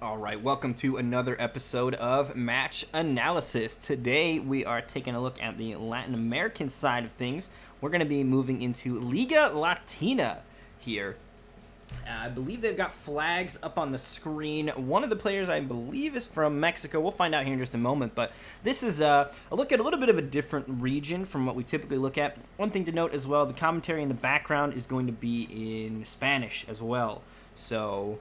All right, welcome to another episode of Match Analysis. Today we are taking a look at the Latin American side of things. We're going to be moving into Liga Latina here. I believe they've got flags up on the screen. One of the players, I believe, is from Mexico. We'll find out here in just a moment. But this is a look at a little bit of a different region from what we typically look at. One thing to note as well, the commentary in the background is going to be in Spanish as well. So...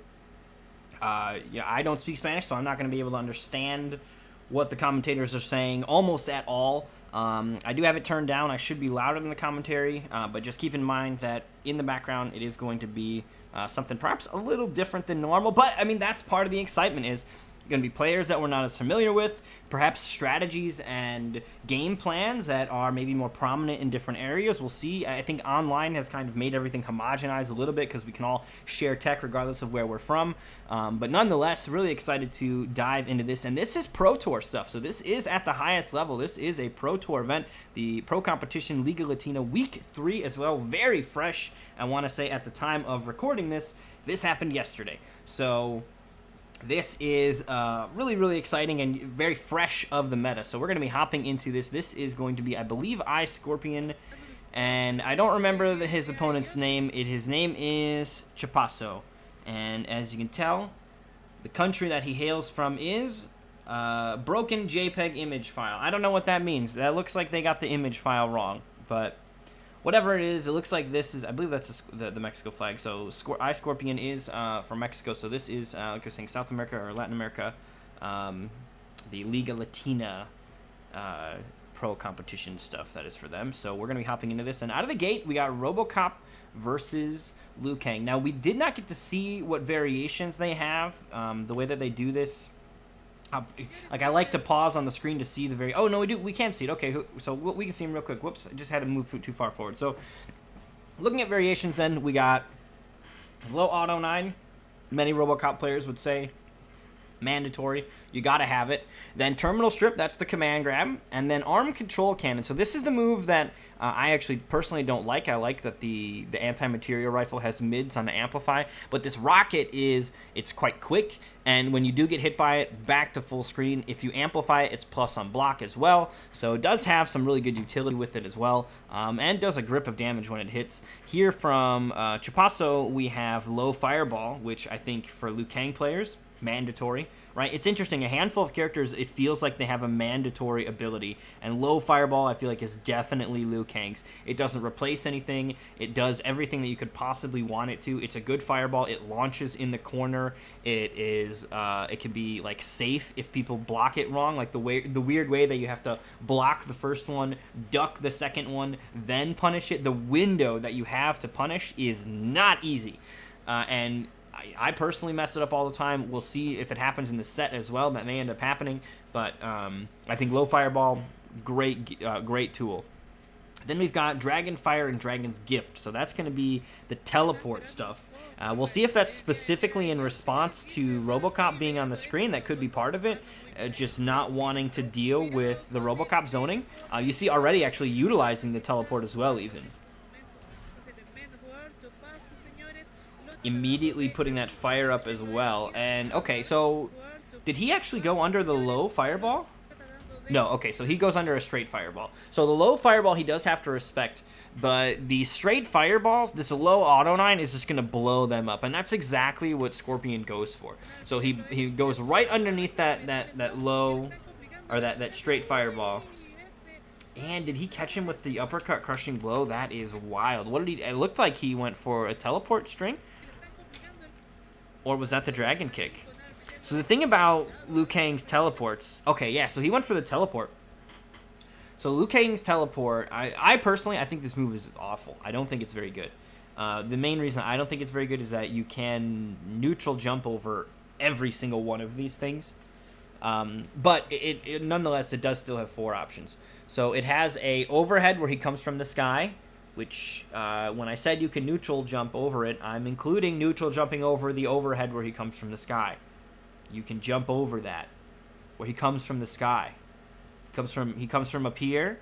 yeah, I don't speak Spanish, so I'm not going to be able to understand what the commentators are saying almost at all. I do have it turned down. I should be louder than the commentary, but just keep in mind that in the background it is going to be something perhaps a little different than normal. But, I mean, that's part of the excitement is going to be players that we're not as familiar with, perhaps strategies and game plans that are maybe more prominent in different areas. We'll see. I think online has kind of made everything homogenized a little bit because we can all share tech regardless of where we're from. But nonetheless, really excited to dive into this. And this is Pro Tour stuff. So this is at the highest level. This is a Pro Tour event. The Pro Competition Liga Latina Week 3 as well. Very fresh. I want to say at the time of recording this happened yesterday. So... this is really, really exciting and very fresh of the meta. So we're going to be hopping into this. This is going to be, I believe, iScorpion. And I don't remember his opponent's name. His name is Chopaso. And as you can tell, the country that he hails from is broken JPEG image file. I don't know what that means. That looks like they got the image file wrong. But... whatever it is, it looks like this is, I believe that's the Mexico flag. So iScorpion is from Mexico. So this is, like I was saying, South America or Latin America, the Liga Latina pro competition stuff that is for them. So we're going to be hopping into this. And out of the gate, we got RoboCop versus Liu Kang. Now, we did not get to see what variations they have. The way that they do this. Like, I like to pause on the screen to see the very... oh, no, we can see it. Okay, so we can see him real quick. Whoops, I just had to move too far forward. So, looking at variations then, we got low auto 9. Many RoboCop players would say mandatory. You got to have it. Then terminal strip, that's the command grab. And then arm control cannon. So this is the move that I actually personally don't like. I like that the anti-material rifle has mids on the amplify. But this rocket it's quite quick. And when you do get hit by it, back to full screen. If you amplify it, it's plus on block as well. So it does have some really good utility with it as well. And does a grip of damage when it hits. Here from Chopaso, we have low fireball, which I think for Liu Kang players, mandatory. Right, it's interesting. A handful of characters, it feels like they have a mandatory ability, and low fireball, I feel like, is definitely Liu Kang's. It doesn't replace anything. It does everything that you could possibly want it to. It's a good fireball. It launches in the corner. It can be like safe if people block it wrong, like the weird way that you have to block the first one, duck the second one, then punish it. The window that you have to punish is not easy, and I personally mess it up all the time. We'll see if it happens in the set as well. That may end up happening. But I think low fireball, great tool. Then we've got Dragon Fire and Dragon's Gift. So that's going to be the teleport stuff. We'll see if that's specifically in response to RoboCop being on the screen. That could be part of it. Just not wanting to deal with the RoboCop zoning. You see already actually utilizing the teleport as well even. Immediately putting that fire up as well. And okay, so did he actually go under the low fireball? No, okay, so he goes under a straight fireball. So the low fireball he does have to respect, but the straight fireballs, this low auto 9 is just going to blow them up, and that's exactly what Scorpion goes for. So he goes right underneath that low, or that straight fireball. And did he catch him with the uppercut crushing blow? That is wild. What did he... it looked like he went for a teleport string. Or was that the dragon kick? So the thing about Liu Kang's teleports... okay, yeah, so he went for the teleport. So Liu Kang's teleport... I personally, I think this move is awful. I don't think it's very good. The main reason I don't think it's very good is that you can neutral jump over every single one of these things. But nonetheless, it does still have 4 options. So it has a overhead where he comes from the sky, which when I said you can neutral jump over it, I'm including neutral jumping over the overhead where he comes from the sky. You can jump over that, where he comes from the sky. He comes from up here,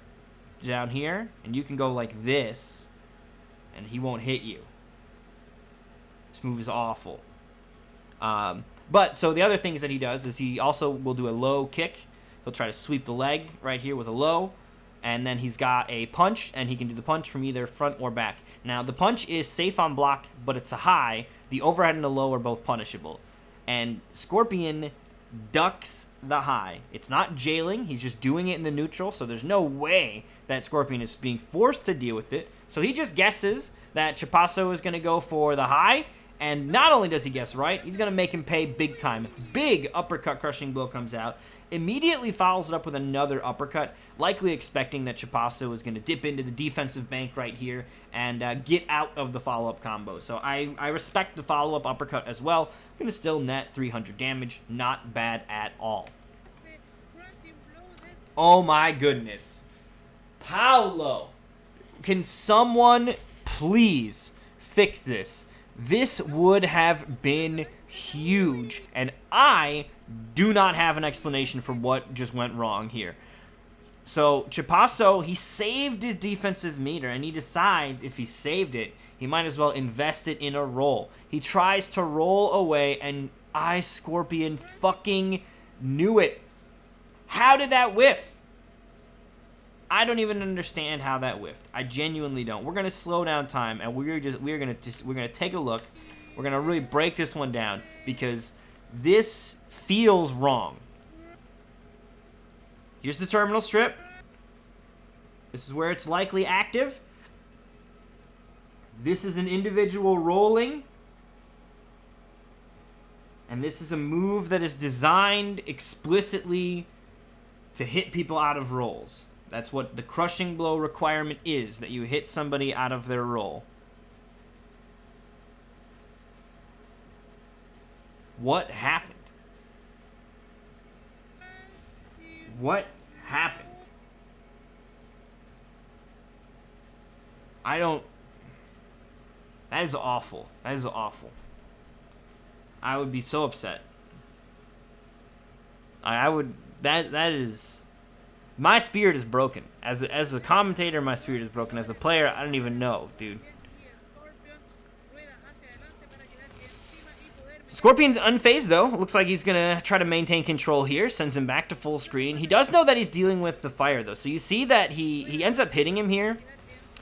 down here, and you can go like this, and he won't hit you. This move is awful. But, so the other things that he does is he also will do a low kick. He'll try to sweep the leg right here with a low. And then he's got a punch, and he can do the punch from either front or back. Now, the punch is safe on block, but it's a high. The overhead and the low are both punishable. And Scorpion ducks the high. It's not jailing. He's just doing it in the neutral, so there's no way that Scorpion is being forced to deal with it. So he just guesses that Chopaso is going to go for the high, and not only does he guess right, he's going to make him pay big time. Big uppercut crushing blow comes out. Immediately follows it up with another uppercut, likely expecting that Chopaso is going to dip into the defensive bank right here and get out of the follow-up combo. So I respect the follow-up uppercut as well. Going to still net 300 damage. Not bad at all. Oh my goodness. Paulo. Can someone please fix this? This would have been huge, and I do not have an explanation for what just went wrong here. So Chopaso, he saved his defensive meter, and he decides if he saved it, he might as well invest it in a roll. He tries to roll away, and iScorpion fucking knew it. How did that whiff? I don't even understand how that whiffed. I genuinely don't. We're gonna slow down time, and we're gonna take a look. We're gonna really break this one down because this feels wrong. Here's the terminal strip. This is where it's likely active. This is an individual rolling. And this is a move that is designed explicitly to hit people out of rolls. That's what the crushing blow requirement is, that you hit somebody out of their roll. What happened? What happened? I don't... That is awful. That is awful. I would be so upset. I would... That is... My spirit is broken. As a commentator, my spirit is broken. As a player, I don't even know, dude. Scorpion's unfazed, though. Looks like he's going to try to maintain control here. Sends him back to full screen. He does know that he's dealing with the fire, though. So you see that he ends up hitting him here.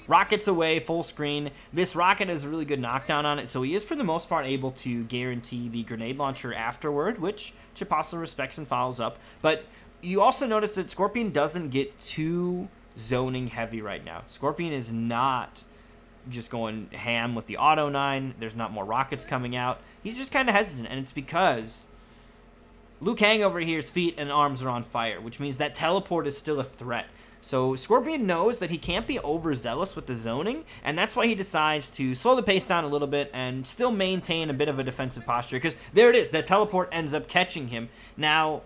Rockets away, full screen. This rocket has a really good knockdown on it, so he is, for the most part, able to guarantee the grenade launcher afterward, which Chopaso respects and follows up. But you also notice that Scorpion doesn't get too zoning heavy right now. Scorpion is not just going ham with the auto 9. There's not more rockets coming out. He's just kind of hesitant, and it's because Liu Kang over here's feet and arms are on fire, which means that teleport is still a threat. So Scorpion knows that he can't be overzealous with the zoning, and that's why he decides to slow the pace down a little bit and still maintain a bit of a defensive posture, because there it is. That teleport ends up catching him. Now,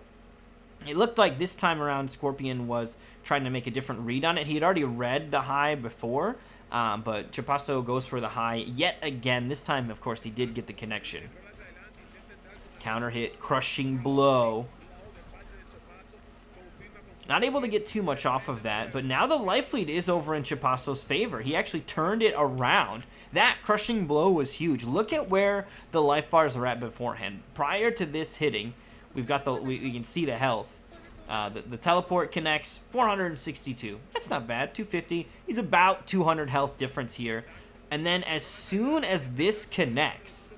it looked like this time around Scorpion was trying to make a different read on it. He had already read the high before, but Chopaso goes for the high yet again. This time, of course, he did get the connection. Counter hit, crushing blow. Not able to get too much off of that, but now the life lead is over in Chopaso's favor. He actually turned it around. That crushing blow was huge. Look at where the life bars are at beforehand. Prior to this hitting, we've got we can see the health. The teleport connects 462. That's not bad. 250. He's about 200 health difference here. And then as soon as this connects,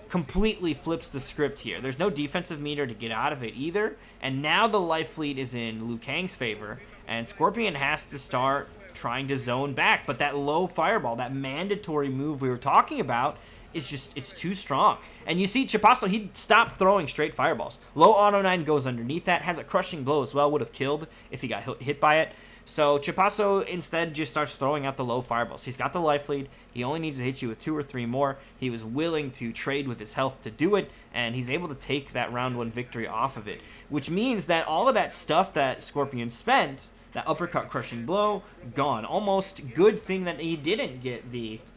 completely flips the script here. There's no defensive meter to get out of it either. And now the life lead is in Liu Kang's favor. And Scorpion has to start trying to zone back. But that low fireball, that mandatory move we were talking about, is just, it's too strong. And you see Chopaso, he stopped throwing straight fireballs. Low auto 9 goes underneath that, has a crushing blow as well, would have killed if he got hit by it. So Chopaso instead just starts throwing out the low fireballs. He's got the life lead. He only needs to hit you with 2 or 3 more. He was willing to trade with his health to do it, and he's able to take that round 1 victory off of it, which means that all of that stuff that Scorpion spent, that uppercut crushing blow, gone. Almost good thing that he didn't get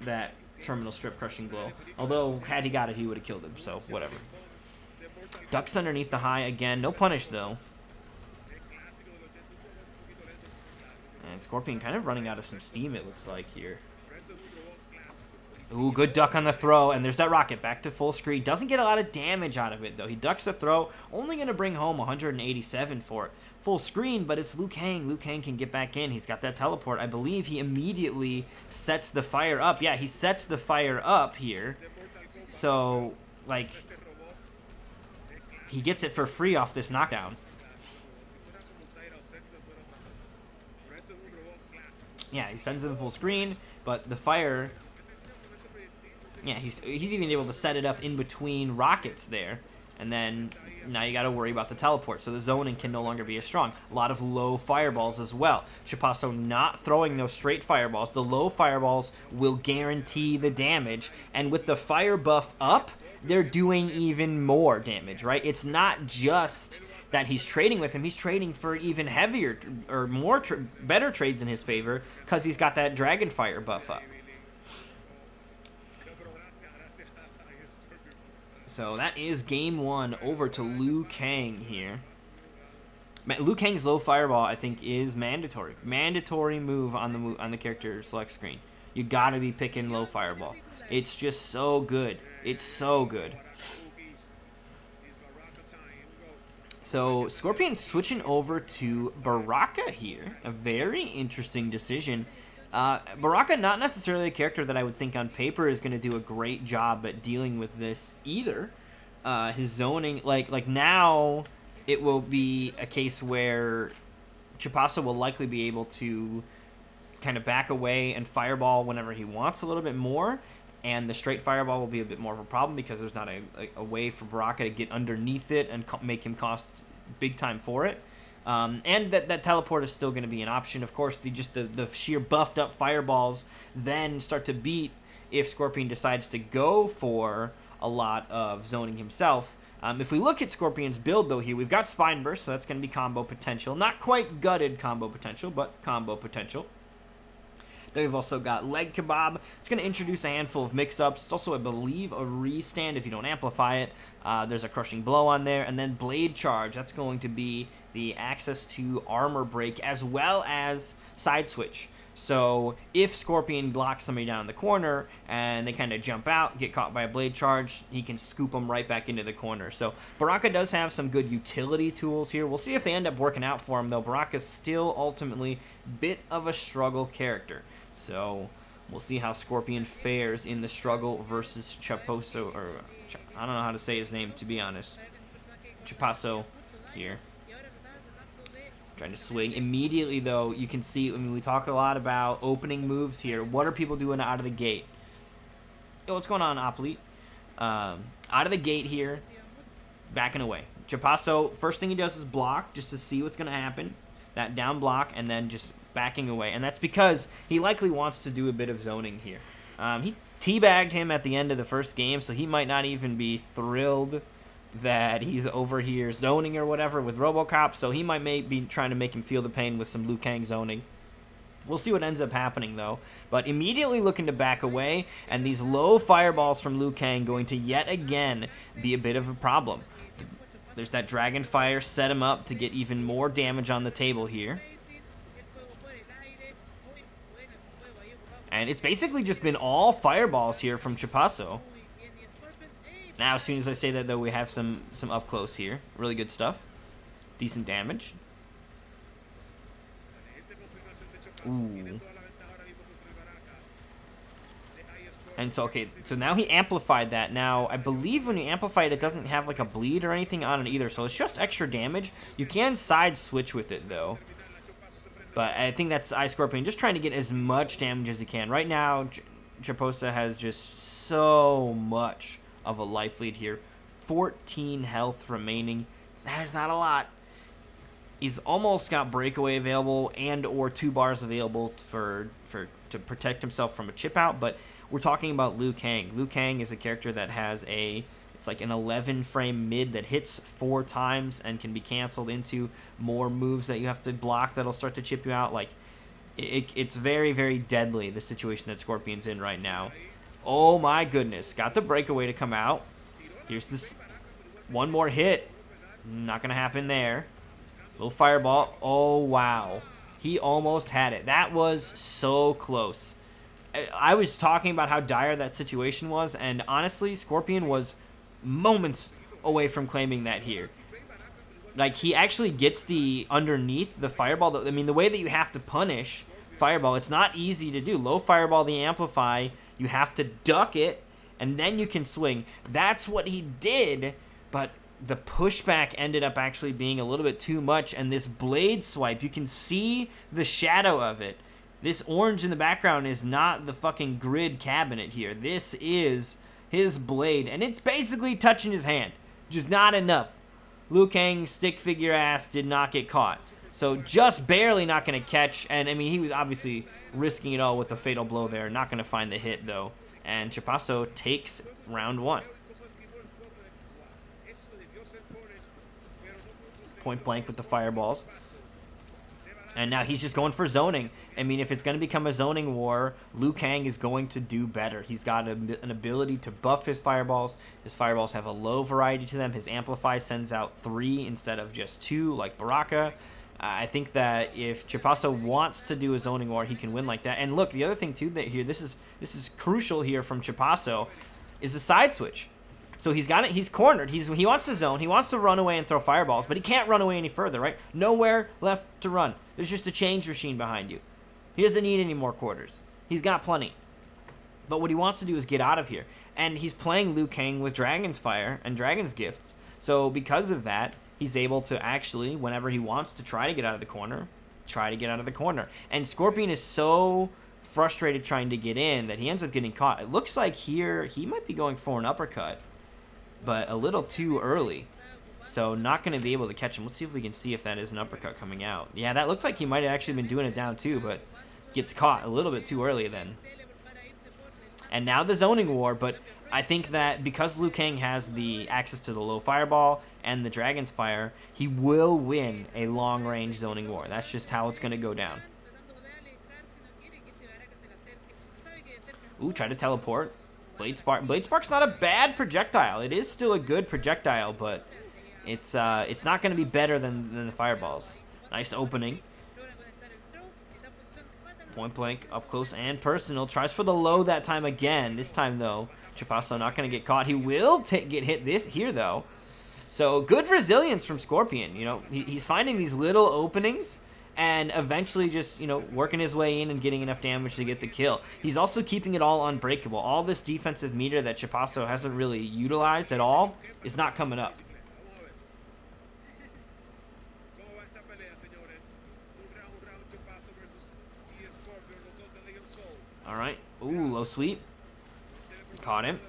that terminal strip crushing blow. Although, had he got it, he would have killed him, so whatever. Ducks underneath the high again. No punish, though. And Scorpion kind of running out of some steam, it looks like, here. Ooh, good duck on the throw, and there's that rocket back to full screen. Doesn't get a lot of damage out of it, though. He ducks the throw, only going to bring home 187 for it. Full screen, but it's Liu Kang. Liu Kang can get back in. He's got that teleport. I believe he immediately sets the fire up. Yeah, he sets the fire up here. So, like, he gets it for free off this knockdown. Yeah, he sends him full screen, but the fire... Yeah, he's even able to set it up in between rockets there. And then now you got to worry about the teleport. So the zoning can no longer be as strong. A lot of low fireballs as well. Chopaso not throwing those straight fireballs. The low fireballs will guarantee the damage. And with the fire buff up, they're doing even more damage, right? It's not just that he's trading with him. He's trading for even heavier or more better trades in his favor because he's got that dragon fire buff up. So that is game one over to Liu Kang here. Liu Kang's low fireball, I think, is mandatory. Mandatory move on the character select screen. You gotta be picking low fireball. It's just so good. It's so good. So Scorpion switching over to Baraka here. A very interesting decision. Baraka, not necessarily a character that I would think on paper is going to do a great job at dealing with this either. His zoning, like now, it will be a case where Chopaso will likely be able to kind of back away and fireball whenever he wants a little bit more, and the straight fireball will be a bit more of a problem because there's not a way for Baraka to get underneath it and make him cost big time for it. And that teleport is still going to be an option. Of course, the sheer buffed up fireballs then start to beat if Scorpion decides to go for a lot of zoning himself. If we look at Scorpion's build, though, here, we've got Spine Burst, so that's going to be combo potential. Not quite gutted combo potential, but combo potential. Then we've also got Leg Kebab. It's going to introduce a handful of mix-ups. It's also, I believe, a restand if you don't amplify it. There's a Crushing Blow on there. And then Blade Charge. That's going to be the access to Armor Break as well as Side Switch. So if Scorpion locks somebody down in the corner and they kind of jump out, get caught by a Blade Charge, he can scoop them right back into the corner. So Baraka does have some good utility tools here. We'll see if they end up working out for him, though. Baraka's still ultimately a bit of a struggle character. So we'll see how Scorpion fares in the struggle versus Chopaso, or I don't know how to say his name, to be honest. Chopaso here. Trying to swing. Immediately, though, you can see, I mean, we talk a lot about opening moves here. What are people doing out of the gate? Yo, what's going on, Oplete? Out of the gate here, backing away. Chopaso, first thing he does is block just to see what's going to happen. That down block, and then just backing away. And that's because he likely wants to do a bit of zoning here. He teabagged him at the end of the first game, so he might not even be thrilled that he's over here zoning or whatever with RoboCop, so he might be trying to make him feel the pain with some Liu Kang zoning. We'll see what ends up happening, though. But immediately looking to back away, and these low fireballs from Liu Kang going to yet again be a bit of a problem. There's that Dragon Fire, set him up to get even more damage on the table here. And it's basically just been all fireballs here from Chopaso. Now, as soon as I say that, though, we have some up close here. Really good stuff. Decent damage. Ooh. And so, okay, so now he amplified that. Now, I believe when you amplify it, it doesn't have, like, a bleed or anything on it either. So it's just extra damage. You can side switch with it, though. But I think that's iScorpion just trying to get as much damage as he can. Right now, Chopaso has just so much of a life lead here. 14 health remaining. That is not a lot. He's almost got breakaway available and or 2 bars available to protect himself from a chip out, but we're talking about Liu Kang. Liu Kang is a character that has it's like an 11 frame mid that hits 4 times and can be canceled into more moves that you have to block that'll start to chip you out. Like it's very, very deadly, the situation that Scorpion's in right now. Oh my goodness. Got the breakaway to come out. Here's this one more hit. Not going to happen there. Little fireball. Oh, wow. He almost had it. That was so close. I was talking about how dire that situation was, and honestly, Scorpion was moments away from claiming that here. Like, he actually gets the underneath the fireball. I mean, the way that you have to punish fireball, it's not easy to do. Low fireball, the amplify, you have to duck it, and then you can swing. That's what he did, but the pushback ended up actually being a little bit too much, and this blade swipe, you can see the shadow of it. This orange in the background is not the fucking grid cabinet here. This is his blade, and it's basically touching his hand. Just not enough. Liu Kang's stick figure ass did not get caught. So just barely not going to catch. And, I mean, he was obviously risking it all with the fatal blow there. Not going to find the hit, though. And Chopaso takes round 1. Point blank with the fireballs. And now he's just going for zoning. I mean, if it's going to become a zoning war, Liu Kang is going to do better. He's got an ability to buff his fireballs. His fireballs have a low variety to them. His amplify sends out 3 instead of just 2, like Baraka. I think that if Chopaso wants to do a zoning war, he can win like that. And look, the other thing too that here, this is crucial here from Chopaso, is a side switch. So he's got it. He's cornered. He wants to zone. He wants to run away and throw fireballs, but he can't run away any further, right? Nowhere left to run. There's just a change machine behind you. He doesn't need any more quarters. He's got plenty. But what he wants to do is get out of here. And he's playing Liu Kang with Dragon's Fire and Dragon's Gifts. So because of that, he's able to actually, whenever he wants to try to get out of the corner, try to get out of the corner. And Scorpion is so frustrated trying to get in that he ends up getting caught. It looks like here he might be going for an uppercut, but a little too early. So not going to be able to catch him. Let's see if we can see if that is an uppercut coming out. Yeah, that looks like he might have actually been doing it down too, but gets caught a little bit too early then. And now the zoning war, but I think that because Liu Kang has the access to the low fireball and the Dragon's Fire, he will win a long-range zoning war. That's just how it's going to go down. Ooh, try to teleport. Blade Spark. Blade Spark's not a bad projectile. It is still a good projectile, but it's not going to be better than the fireballs. Nice opening. Point blank, up close and personal. Tries for the low that time again. This time, though, Chopaso not going to get caught. He will get hit here, though. So good resilience from Scorpion. You know, he's finding these little openings and eventually just, you know, working his way in and getting enough damage to get the kill. He's also keeping it all unbreakable. All this defensive meter that Chopaso hasn't really utilized at all is not coming up. All right. Ooh, low sweep. Caught him.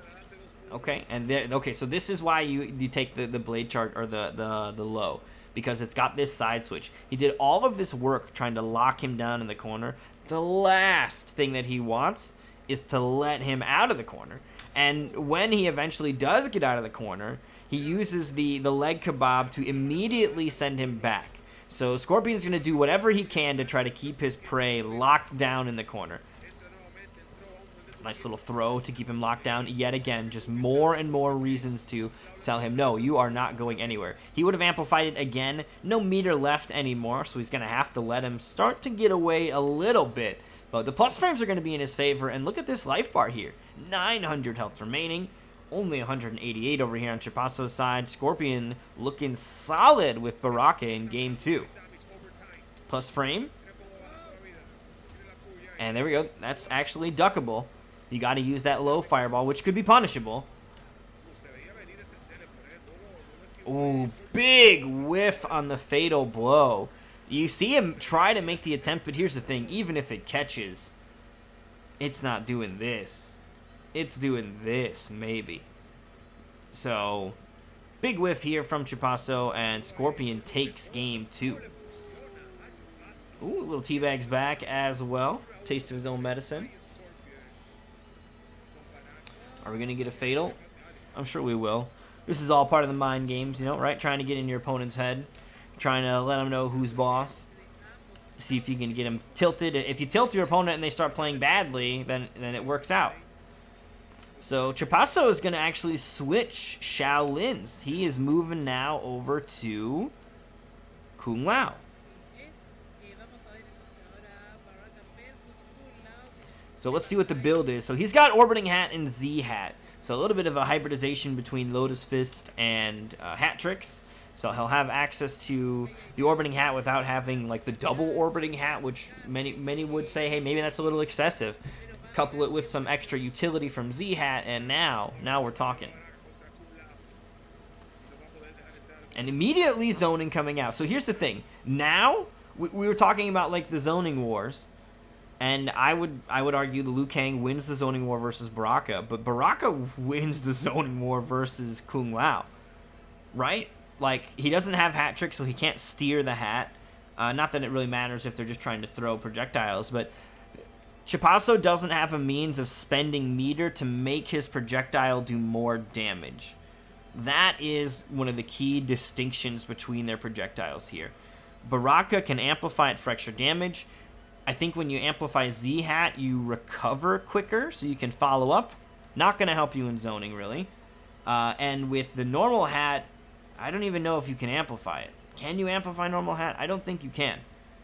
Okay, and there. Okay, so this is why you take the blade chart or the low, because it's got this side switch. He did all of this work trying to lock him down in the corner. The last thing that he wants is to let him out of the corner. And when he eventually does get out of the corner, he uses the leg kebab to immediately send him back. So Scorpion's going to do whatever he can to try to keep his prey locked down in the corner. Nice little throw to keep him locked down. Yet again, just more and more reasons to tell him, no, you are not going anywhere. He would have amplified it again. No meter left anymore, so he's going to have to let him start to get away a little bit. But the plus frames are going to be in his favor. And look at this life bar here. 900 health remaining. Only 188 over here on Chopaso's side. Scorpion looking solid with Baraka in game 2. Plus frame. And there we go. That's actually duckable. You got to use that low fireball, which could be punishable. Ooh, big whiff on the fatal blow. You see him try to make the attempt, but here's the thing. Even if it catches, it's not doing this. It's doing this, maybe. So, big whiff here from Chopaso, and Scorpion takes game 2. Ooh, little teabags back as well. Taste of his own medicine. Are we going to get a fatal? I'm sure we will. This is all part of the mind games, you know, right? Trying to get in your opponent's head. Trying to let him know who's boss. See if you can get him tilted. If you tilt your opponent and they start playing badly, then it works out. So Chopaso is going to actually switch Shaolin's. He is moving now over to Kung Lao. So let's see what the build is. So he's got Orbiting Hat and Z Hat. So a little bit of a hybridization between Lotus Fist and Hat Tricks. So he'll have access to the Orbiting Hat without having like the double Orbiting Hat, which many would say, hey, maybe that's a little excessive. Couple it with some extra utility from Z Hat, and now we're talking. And immediately zoning coming out. So here's the thing. Now we were talking about like the zoning wars. And I would argue the Liu Kang wins the zoning war versus Baraka, but Baraka wins the zoning war versus Kung Lao, right? Like, he doesn't have hat tricks, so he can't steer the hat. Not that it really matters if they're just trying to throw projectiles, but Chopaso doesn't have a means of spending meter to make his projectile do more damage. That is one of the key distinctions between their projectiles here. Baraka can amplify it for extra damage. I think when you amplify Z-Hat, you recover quicker, so you can follow up. Not going to help you in zoning, really. And with the normal hat, I don't even know if you can amplify it. Can you amplify normal hat? I don't think you can.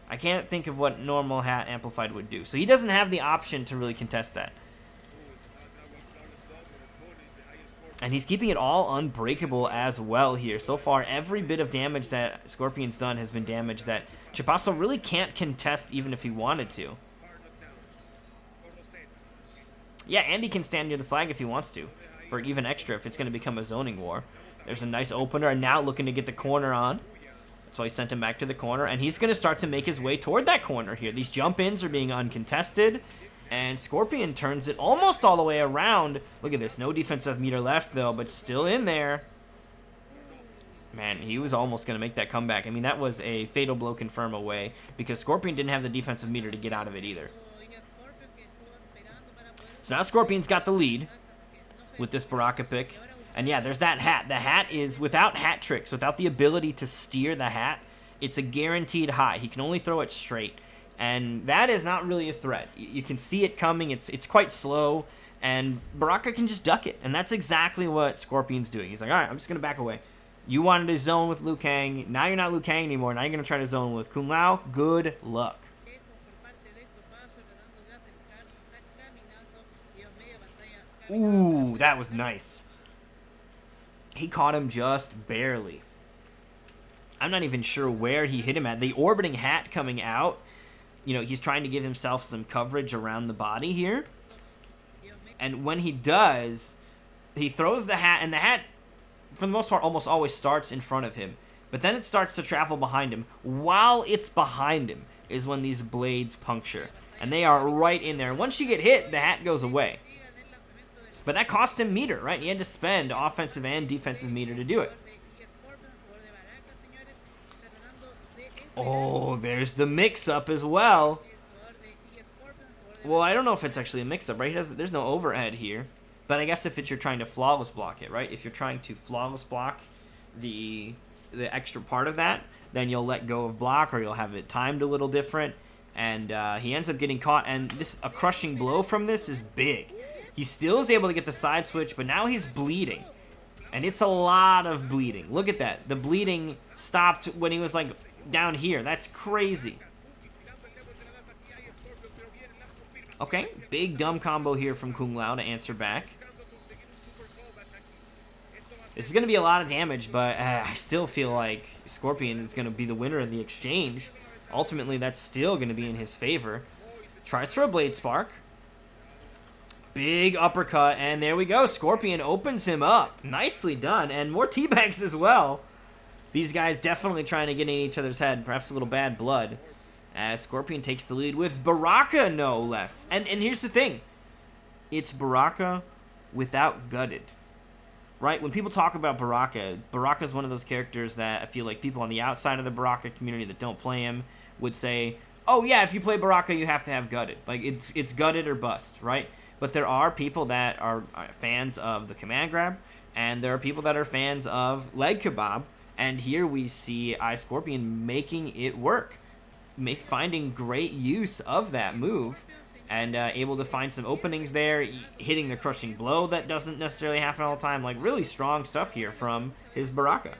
I can't think of what normal hat amplified would do. So he doesn't have the option to really contest that. And he's keeping it all unbreakable as well here. So far, every bit of damage that Scorpion's done has been damage that Chopaso really can't contest even if he wanted to. Yeah, and he can stand near the flag if he wants to, for even extra if it's going to become a zoning war. There's a nice opener, and now looking to get the corner on. That's why he sent him back to the corner, and he's going to start to make his way toward that corner here. These jump-ins are being uncontested. And Scorpion turns it almost all the way around. Look at this. No defensive meter left, though, but still in there. Man, he was almost going to make that comeback. I mean, that was a fatal blow confirm away because Scorpion didn't have the defensive meter to get out of it either. So now Scorpion's got the lead with this Baraka pick. And yeah, there's that hat. The hat is without hat tricks, without the ability to steer the hat. It's a guaranteed high. He can only throw it straight. And that is not really a threat. You can see it coming. It's quite slow. And Baraka can just duck it. And that's exactly what Scorpion's doing. He's like, all right, I'm just going to back away. You wanted to zone with Liu Kang. Now you're not Liu Kang anymore. Now you're going to try to zone with Kung Lao. Good luck. Ooh, that was nice. He caught him just barely. I'm not even sure where he hit him at. The orbiting hat coming out. You know, he's trying to give himself some coverage around the body here. And when he does, he throws the hat, and the hat, for the most part, almost always starts in front of him. But then it starts to travel behind him. While it's behind him is when these blades puncture. And they are right in there. Once you get hit, the hat goes away. But that cost him meter, right? He had to spend offensive and defensive meter to do it. Oh, there's the mix-up as well. Well, I don't know if it's actually a mix-up, right? There's no overhead here. But I guess if you're trying to flawless block it, right? If you're trying to flawless block the extra part of that, then you'll let go of block or you'll have it timed a little different. And he ends up getting caught. And a crushing blow from this is big. He still is able to get the side switch, but now he's bleeding. And it's a lot of bleeding. Look at that. The bleeding stopped when he was like down here. That's crazy. Okay, big dumb combo here from Kung Lao to answer back. This is going to be a lot of damage, but I still feel like Scorpion is going to be the winner of the exchange. Ultimately, that's still going to be in his favor. Tries for a Blade Spark. Big uppercut, and there we go. Scorpion opens him up. Nicely done, and more teabags as well. These guys definitely trying to get in each other's head, perhaps a little bad blood. As Scorpion takes the lead with Baraka, no less. And here's the thing. It's Baraka without Gutted. Right? When people talk about Baraka, Baraka is one of those characters that I feel like people on the outside of the Baraka community that don't play him would say, oh yeah, if you play Baraka, you have to have Gutted. Like, it's Gutted or bust, right? But there are people that are fans of the command grab, and there are people that are fans of leg kebab, and here we see iScorpion making it work, finding great use of that move, and able to find some openings there, hitting the crushing blow that doesn't necessarily happen all the time. Like, really strong stuff here from his Baraka.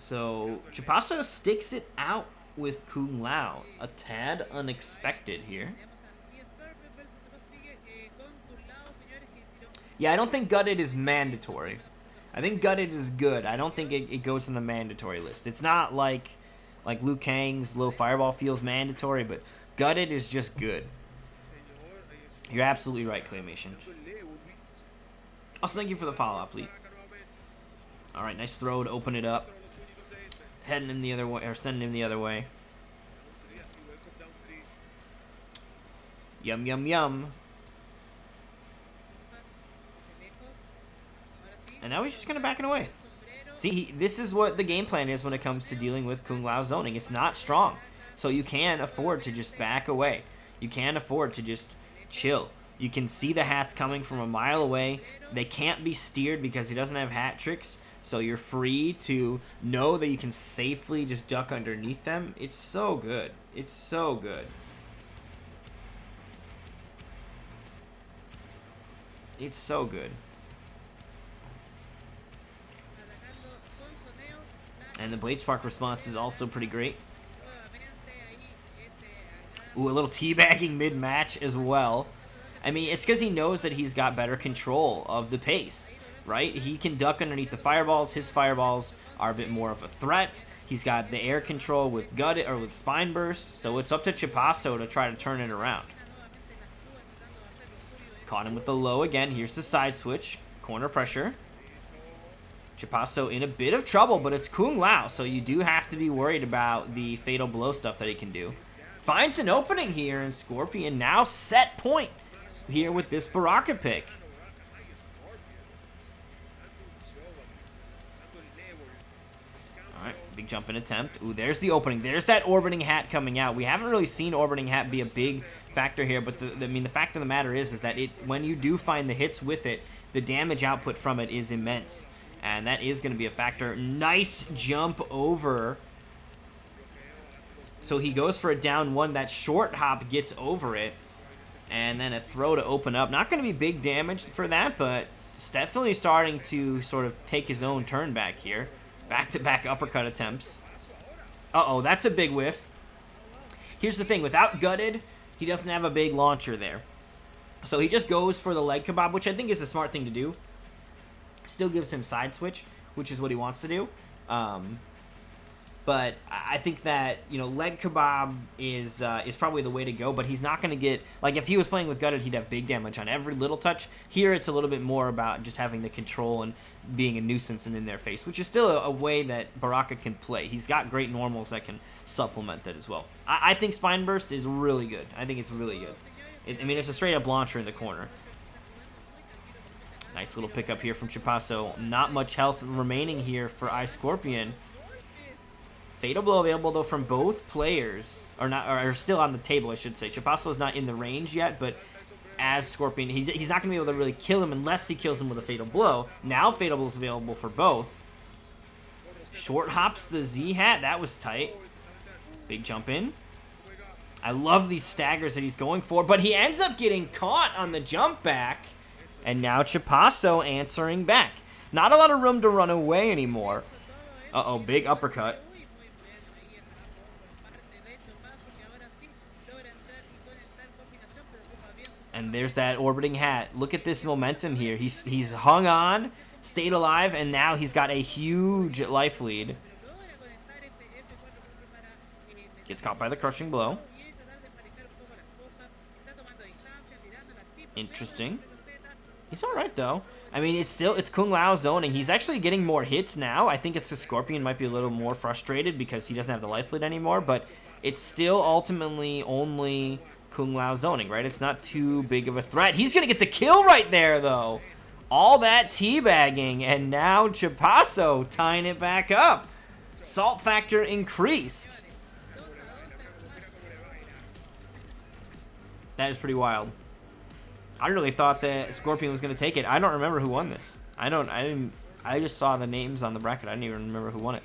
So Chopaso sticks it out with Kung Lao. A tad unexpected here. Yeah, I don't think Gutted is mandatory. I think Gutted is good. I don't think it goes in the mandatory list. It's not like Liu Kang's low fireball feels mandatory, but Gutted is just good. You're absolutely right, Claymation. Also, thank you for the follow-up, Lee. All right, nice throw to open it up. Heading him the other way, or sending him the other way. Yum, yum, yum. And now he's just kind of backing away. See, this is what the game plan is when it comes to dealing with Kung Lao zoning. It's not strong. So you can afford to just back away. You can afford to just chill. You can see the hats coming from a mile away. They can't be steered because he doesn't have hat tricks. So you're free to know that you can safely just duck underneath them. It's so good. It's so good. It's so good. And the Blade Spark response is also pretty great. Ooh, a little teabagging mid-match as well. I mean, it's because he knows that he's got better control of the pace, right? He can duck underneath the fireballs. His fireballs are a bit more of a threat. He's got the air control with Gutted or with Spine Burst, so it's up to Chopaso to try to turn it around. Caught him with the low again. Here's the side switch. Corner pressure. Chopaso in a bit of trouble, but it's Kung Lao, so you do have to be worried about the fatal blow stuff that he can do. Finds an opening here, and Scorpion now set point here with this Baraka pick. Alright, big jump in attempt. Ooh, there's the opening. There's that orbiting hat coming out. We haven't really seen orbiting hat be a big factor here, but I mean, the fact of the matter is that when you do find the hits with it, the damage output from it is immense. And that is going to be a factor. Nice jump over. So he goes for a down one. That short hop gets over it. And then a throw to open up. Not going to be big damage for that, but it's definitely starting to sort of take his own turn back here. Back-to-back uppercut attempts. Uh-oh, that's a big whiff. Here's the thing. Without Gutted, he doesn't have a big launcher there. So he just goes for the leg kebab, which I think is the smart thing to do. Still gives him side switch, which is what he wants to do. But I think that, you know, leg kebab is probably the way to go. But he's not going to get, like, if he was playing with Gutted, he'd have big damage on every little touch. Here, it's a little bit more about just having the control and being a nuisance and in their face, which is still a way that Baraka can play. He's got great normals that can supplement that as well. I think Spine Burst is really good. I think it's really good. I mean, it's a straight-up launcher in the corner. Nice little pickup here from Chopaso. Not much health remaining here for iScorpion. Fatal blow available though from both players, or still on the table, I should say. Chopaso is not in the range yet, but as Scorpion, he's not going to be able to really kill him unless he kills him with a fatal blow. Now fatal blow is available for both. Short hops the Z hat. That was tight. Big jump in. I love these staggers that he's going for, but he ends up getting caught on the jump back. And now Chopaso answering back. Not a lot of room to run away anymore. Uh-oh, big uppercut. And there's that orbiting hat. Look at this momentum here. He's hung on, stayed alive, and now he's got a huge life lead. Gets caught by the crushing blow. Interesting. He's alright, though. I mean, it's Kung Lao zoning. He's actually getting more hits now. I think it's a Scorpion might be a little more frustrated because he doesn't have the life lead anymore, but it's still ultimately only Kung Lao zoning, right? It's not too big of a threat. He's going to get the kill right there, though. All that teabagging, and now Chopaso tying it back up. Salt factor increased. That is pretty wild. I really thought that Scorpion was going to take it. I don't remember who won this. I just saw the names on the bracket. I didn't even remember who won it.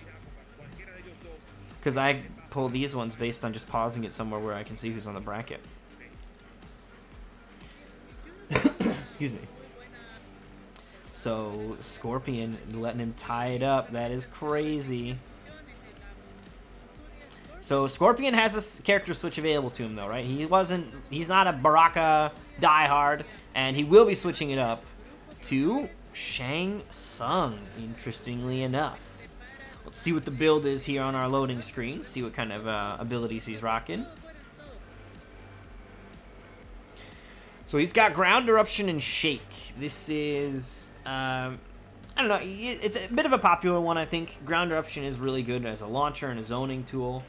Because I pull these ones based on just pausing it somewhere where I can see who's on the bracket. Excuse me. So, Scorpion letting him tie it up. That is crazy. So Scorpion has a character switch available to him, though, right? He's not a Baraka diehard, and he will be switching it up to Shang Tsung, interestingly enough. Let's see what the build is here on our loading screen, see what kind of abilities he's rocking. So he's got Ground Eruption and Shake. This is, I don't know, it's a bit of a popular one, I think. Ground Eruption is really good as a launcher and a zoning tool.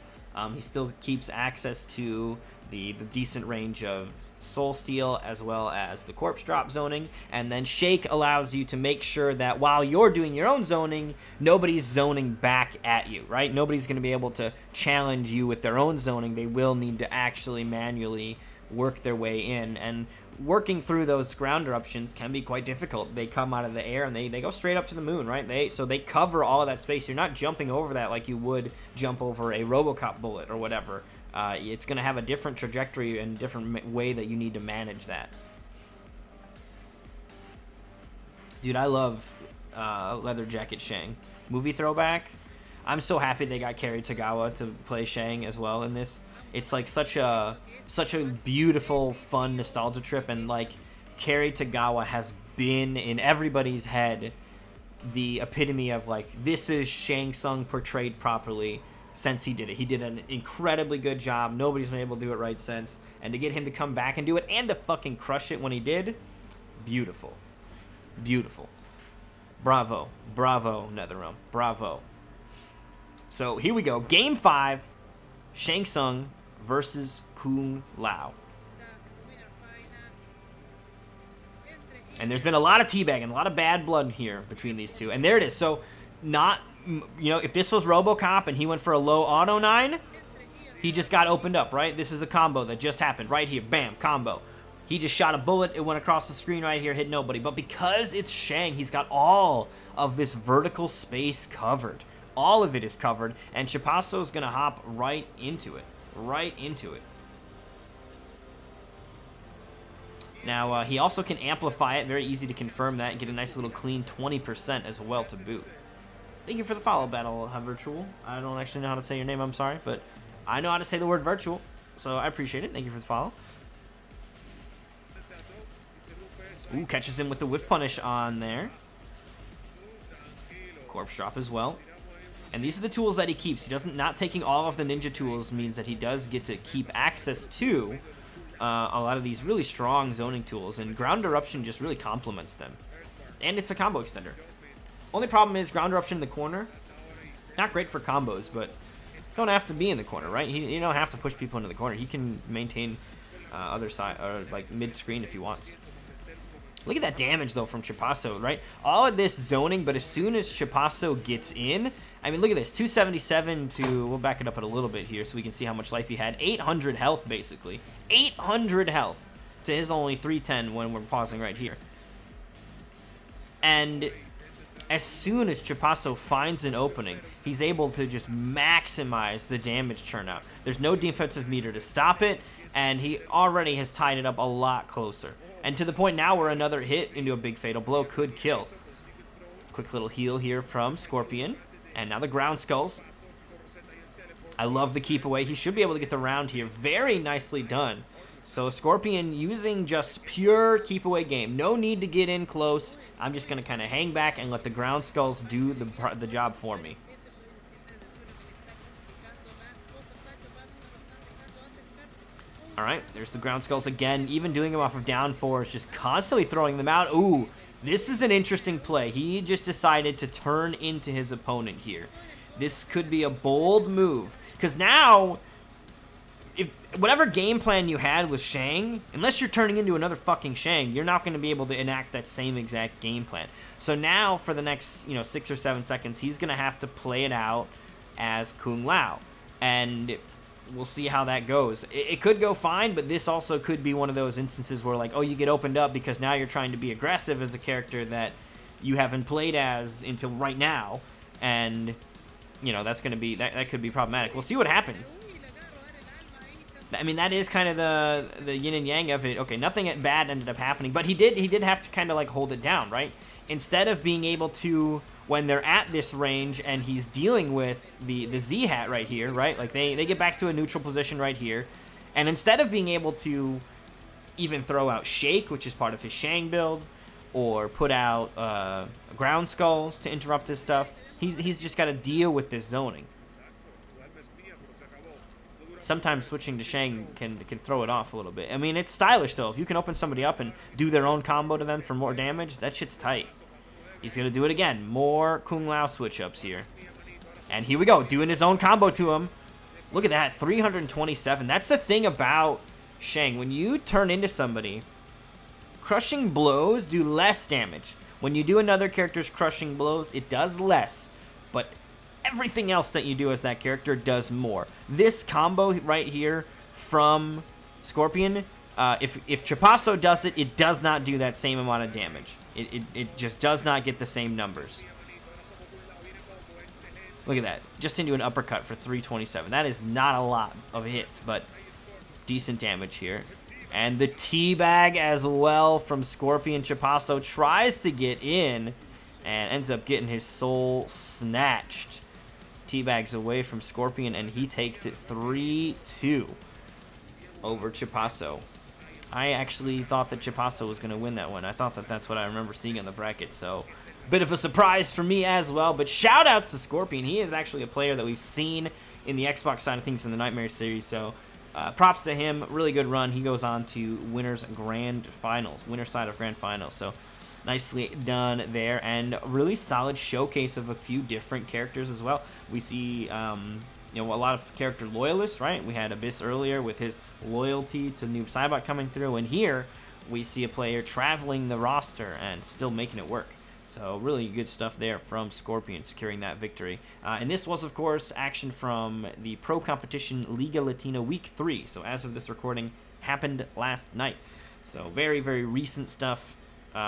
He still keeps access to the decent range of Soul Steal as well as the Corpse Drop zoning. And then Shake allows you to make sure that while you're doing your own zoning, nobody's zoning back at you, right? Nobody's going to be able to challenge you with their own zoning. They will need to actually manually work their way in. And working through those ground eruptions can be quite difficult. They come out of the air and they go straight up to the moon, right? So they cover all of that space. You're not jumping over that like you would jump over a RoboCop bullet or whatever. It's going to have a different trajectory and different way that you need to manage that. Dude, I love Leather Jacket Shang. Movie throwback. I'm so happy they got Kerry Tagawa to play Shang as well in this. It's like such a beautiful, fun nostalgia trip, and like Kerry Tagawa has been in everybody's head the epitome of like, this is Shang Tsung portrayed properly since he did it. He did an incredibly good job. Nobody's been able to do it right since, and to get him to come back and do it and to fucking crush it when he did, beautiful, beautiful. Bravo, bravo, NetherRealm, bravo. So here we go, Game 5, Shang Tsung versus Kung Lao. And there's been a lot of teabagging, a lot of bad blood here between these two. And there it is. So, not, you know, if this was RoboCop and he went for a low auto 9, he just got opened up, right? This is a combo that just happened right here. Bam, combo. He just shot a bullet. It went across the screen right here, hit nobody. But because it's Shang, he's got all of this vertical space covered. All of it is covered. And Chopaso is going to hop right into it. Right into it. Now, he also can amplify it. Very easy to confirm that and get a nice little clean 20% as well to boot. Thank you for the follow, Battle Virtual. I don't actually know how to say your name, I'm sorry, but I know how to say the word virtual, so I appreciate it. Thank you for the follow. Ooh, catches him with the whiff punish on there. Corpse drop as well. And these are the tools that he keeps. He doesn't, not taking all of the ninja tools means that he does get to keep access to a lot of these really strong zoning tools, and Ground Eruption just really complements them. And it's a combo extender. Only problem is Ground Eruption in the corner, not great for combos, but don't have to be in the corner, right? You don't have to push people into the corner. He can maintain other side, or like mid-screen if he wants. Look at that damage, though, from Chopaso, right? All of this zoning, but as soon as Chopaso gets in, I mean, look at this. 277 to, we'll back it up a little bit here so we can see how much life he had. 800 health, basically. 800 health to his only 310 when we're pausing right here. And as soon as Chopaso finds an opening, he's able to just maximize the damage turnout. There's no defensive meter to stop it, and he already has tied it up a lot closer. And to the point now where another hit into a big fatal blow could kill. Quick little heal here from Scorpion. And now the ground skulls. I love the keep away. He should be able to get the round here. Very nicely done. So Scorpion using just pure keep away game. No need to get in close. I'm just going to kind of hang back and let the ground skulls do the job for me. All right, there's the ground skulls again, even doing them off of down 4s, just constantly throwing them out. Ooh, this is an interesting play. He just decided to turn into his opponent here. This could be a bold move, because now, if whatever game plan you had with Shang, unless you're turning into another fucking Shang, you're not going to be able to enact that same exact game plan. So now, for the next 6 or 7 seconds, he's going to have to play it out as Kung Lao, and we'll see how that goes. It could go fine, but this also could be one of those instances where, like, oh, you get opened up because now you're trying to be aggressive as a character that you haven't played as until right now, and, that's going to be, that could be problematic. We'll see what happens. I mean, that is kind of the yin and yang of it. Okay, nothing bad ended up happening, but he did have to kind of like hold it down, right? Instead of being able to, when they're at this range and he's dealing with the Z hat right here, right? Like they get back to a neutral position right here, and instead of being able to even throw out Shake, which is part of his Shang build, or put out Ground Skulls to interrupt his stuff, he's just got to deal with this zoning. Sometimes switching to Shang can throw it off a little bit. I mean, it's stylish, though. If you can open somebody up and do their own combo to them for more damage, that shit's tight. He's going to do it again. More Kung Lao switch-ups here. And here we go, doing his own combo to him. Look at that, 327. That's the thing about Shang. When you turn into somebody, crushing blows do less damage. When you do another character's crushing blows, it does less. But everything else that you do as that character does more. This combo right here from Scorpion, if Chopaso does it, it does not do that same amount of damage. It just does not get the same numbers. Look at that. Just into an uppercut for 327. That is not a lot of hits, but decent damage here. And the teabag as well from Scorpion. Chopaso tries to get in and ends up getting his soul snatched. Teabags away from Scorpion, and he takes it 3-2 over Chopaso. I actually thought that Chopaso was going to win that one. I thought that that's what I remember seeing on the bracket, so bit of a surprise for me as well. But shout outs to Scorpion. He is actually a player that we've seen in the Xbox side of things in the Nightmare series, so props to him. Really good run. He goes on to Winners Grand Finals, winner side of Grand Finals, so nicely done there, and really solid showcase of a few different characters as well. We see a lot of character loyalists, right? We had Abyss earlier with his loyalty to Noob Saibot coming through, and here we see a player traveling the roster and still making it work. So really good stuff there from Scorpion, securing that victory. And this was, of course, action from the pro competition Liga Latina Week 3. So as of this recording, happened last night. So very, very recent stuff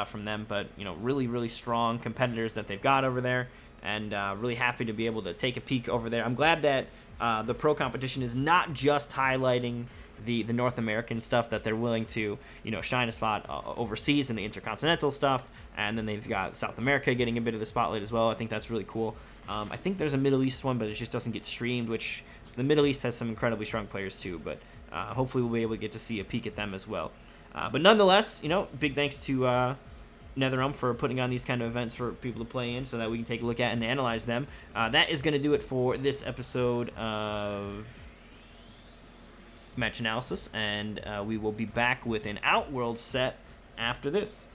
from them, but really, really strong competitors that they've got over there, and really happy to be able to take a peek over there. I'm glad that the pro competition is not just highlighting the North American stuff, that they're willing to shine a spot overseas in the intercontinental stuff, and then they've got South America getting a bit of the spotlight as well. I think that's really cool. I think there's a Middle East one, but it just doesn't get streamed, which the Middle East has some incredibly strong players too, but hopefully we'll be able to get to see a peek at them as well. But nonetheless, big thanks to NetherRealm for putting on these kind of events for people to play in so that we can take a look at and analyze them. That is going to do it for this episode of Match Analysis, and we will be back with an Outworld set after this.